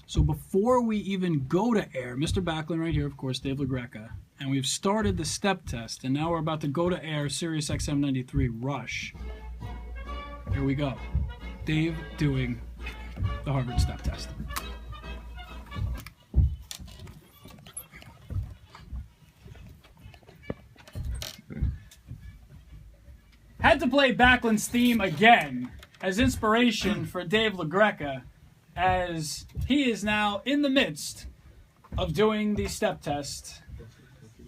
So before we even go to air, Mr. Backlund right here, of course, Dave LaGreca, and we've started the step test, and now we're about to go to air SiriusXM 93 Rush. Here we go. Dave doing the Harvard step test. Had to play Backlund's theme again as inspiration for Dave LaGreca, as he is now in the midst of doing the step test.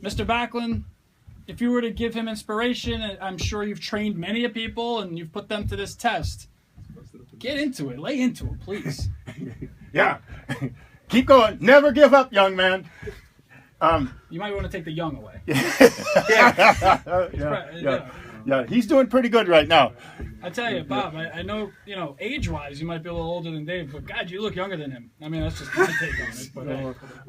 Mr. Backlund, if you were to give him inspiration, I'm sure you've trained many people and you've put them to this test. Get into it. Lay into it, please. Yeah. Keep going. Never give up, young man. You might want to take the young away. Yeah, he's doing pretty good right now. I tell you, Bob, I know, age-wise, you might be a little older than Dave, but God, you look younger than him. I mean, that's just my take on it. But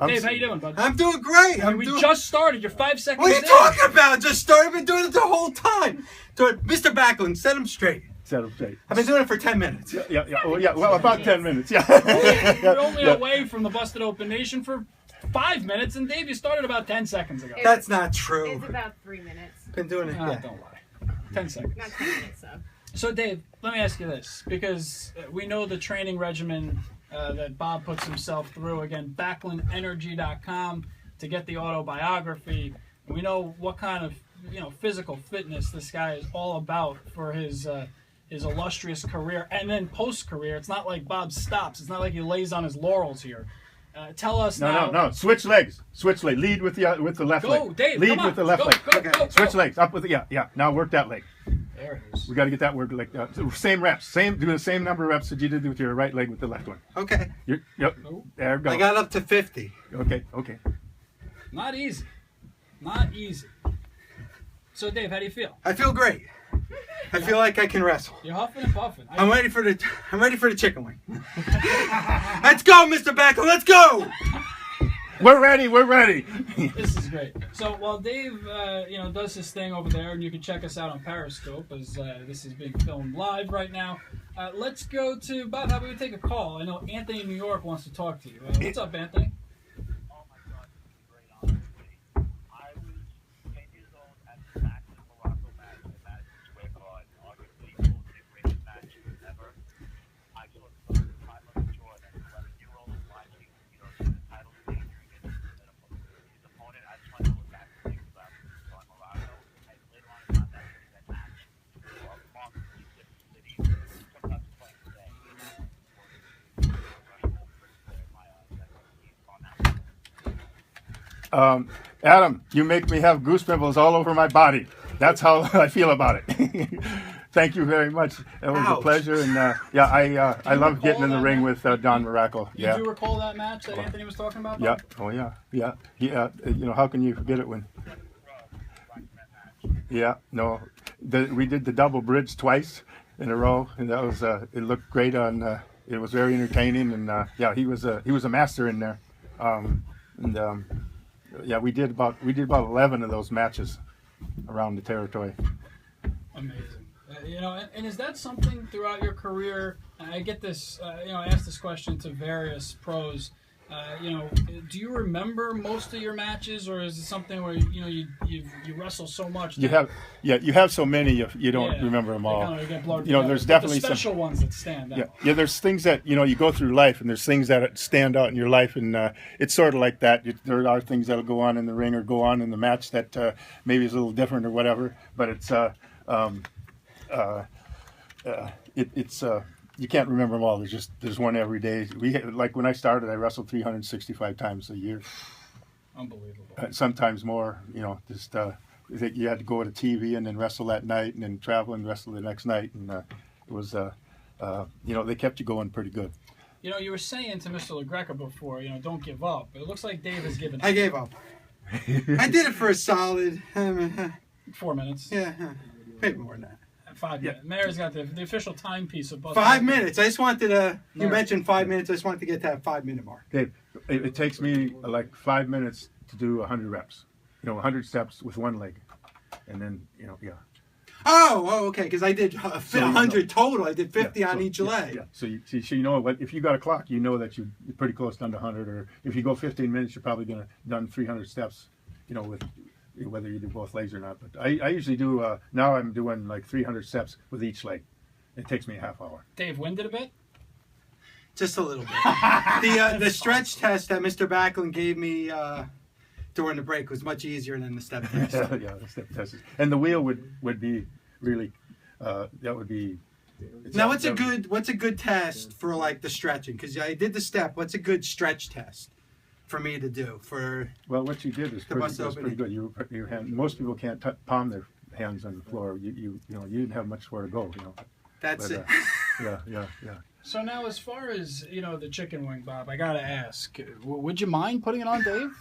Dave, how you doing, bud? I'm doing great. We just started. You're 5 seconds. What are you in. talking about? Just started. I've been doing it the whole time. So, Mr. Backlund, set him straight. Set him straight. I've been doing it for 10 minutes. Yeah. Well, about 10 minutes. Yeah. We're only away from the Busted Open Nation for 5 minutes, and Dave, you started about 10 seconds ago. That's not true. It's about 3 minutes. Been doing it. Yeah. Don't lie. 10 seconds. Not 10 minutes, though. So, Dave, let me ask you this, because we know the training regimen that Bob puts himself through. Again, BacklundEnergy.com to get the autobiography. We know what kind of physical fitness this guy is all about for his illustrious career and then post-career. It's not like Bob stops. It's not like he lays on his laurels here. Tell us now. No. Switch legs. Switch leg. Lead with the left leg. Go, Dave. Lead with the left leg. Go. Switch legs. Up with the yeah. Now work that leg. There it is. We got to get that work like same reps. Do the same number of reps that you did with your right leg with the left one. Okay. Yep. There we go. I got up to 50. Okay. Not easy. So, Dave, how do you feel? I feel great. I feel like I can wrestle. You're huffing and puffing. I'm ready for the chicken wing. Let's go, Mr. Backlund. Let's go. We're ready. This is great. So while Dave, does his thing over there, and you can check us out on Periscope as this is being filmed live right now. Let's go to Bob. How about we take a call? I know Anthony in New York wants to talk to you. What's up, Anthony? Oh my God, this is great. Honestly, I was 10 years old at the Backlund Morocco match at Madison Square Garden. Arguably one of the greatest matches ever. I saw the time of the tour that 11-year-old was watching, the title stage against his opponent. I just wanted to look back and think about Morocco. And later on, I found out that match among these different cities. Sometimes playing today. Adam, you make me have goose pimples all over my body. That's how I feel about it. Thank you very much. It was a pleasure, and I love getting in the ring with Don Miracle. Did you recall that match that Anthony was talking about? Yeah. Oh yeah. How can you forget it when? Yeah. No. We did the double bridge twice in a row, and that was it looked great on. It was very entertaining, and he was a master in there. We did about 11 of those matches around the territory. Amazing. And is that something throughout your career? I get this, I ask this question to various pros. Do you remember most of your matches, or is it something where you wrestle so much? You have so many you don't remember them all. Get blurred There's definitely the special ones that stand out. Yeah. There's things that you go through life, and there's things that stand out in your life, and it's sort of like that. There are things that'll go on in the ring or go on in the match that maybe is a little different or whatever, but it's you can't remember them all. There's one every day. Like when I started, I wrestled 365 times a year. Unbelievable. Sometimes more. You had to go to TV and then wrestle that night, and then travel and wrestle the next night, and it was they kept you going pretty good. You were saying to Mr. LaGreca before, don't give up. But it looks like Dave has given up. I gave up. I did it for a solid 4 minutes. Yeah, maybe more than that. 5 minutes. Mayor's got the official timepiece of Busted. 5 minutes. I just wanted to. You mentioned 5 minutes. I just wanted to get to that 5 minute mark. Dave, it takes me like 5 minutes to do 100 reps. 100 steps with one leg, and then Oh, okay. Because I did 100 total. I did 50 on each leg. Yeah. So you know what? If you got a clock, you know that you're pretty close down to 100. Or if you go 15 minutes, you're probably gonna done 300 steps. You know, with whether you do both legs or not. But I usually do. Now I'm doing like 300 steps with each leg. It takes me a half hour. Dave, winded a bit? Just a little bit. The stretch test that Mr. Backlund gave me during the break was much easier than the step test. Yeah, the step test. And the wheel would be really that would be. Now, what's a good test for like the stretching? Because I did the step. What's a good stretch test for me to do for? Well, what you did was pretty good. Your hand. Most people can't palm their hands on the floor. You didn't have much where to go. That's it. Yeah. So now, as far as the chicken wing, Bob, I gotta ask, would you mind putting it on Dave?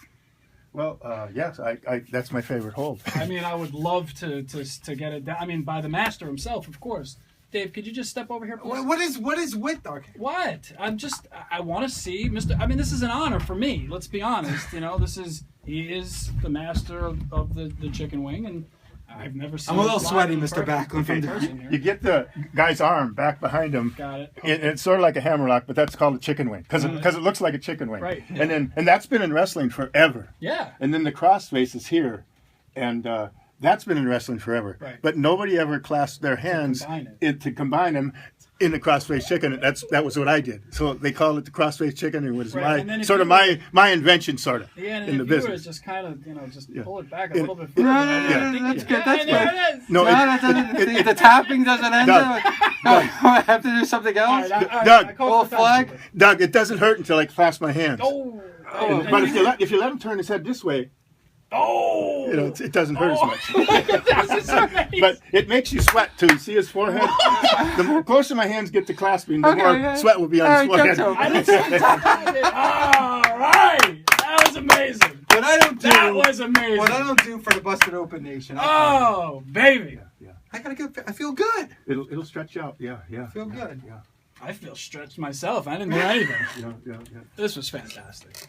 Well, yes, I that's my favorite hold. I mean, I would love to get it down. I mean, by the master himself, of course. Dave, could you just step over here, please? What is with okay? What? I want to see Mr. I mean, this is an honor for me. Let's be honest. He is the master of the chicken wing, and I've never seen. I'm a little sweaty, Mr. Backlund. You get the guy's arm back behind him. Got it. And it's sort of like a hammerlock, but that's called a chicken wing because it looks like a chicken wing. Right. And that's been in wrestling forever. Yeah. And then the crossface is here, and that's been in wrestling forever. Right. But nobody ever clasped their hands to combine them in the crossface chicken. That was what I did. So they call it the crossface chicken, and it was my invention, sort of. Yeah, and in the business. Just kind of pull it back a little bit further. That's good. That's good. There it is. No, The tapping doesn't end up. I have to do something else. Doug, Full flag. Doug, it doesn't hurt until I clasp my hands. Oh. But if you let him turn his head this way, it doesn't hurt as much. But it makes you sweat too. See his forehead? The closer my hands get to clasping, the more sweat will be on his forehead. All right, that was amazing. That was amazing. What I don't do for the Busted Open Nation. Baby. Yeah. I feel good. It'll stretch out. Yeah. I feel good. Yeah. I feel stretched myself. I didn't do anything. Yeah. This was fantastic.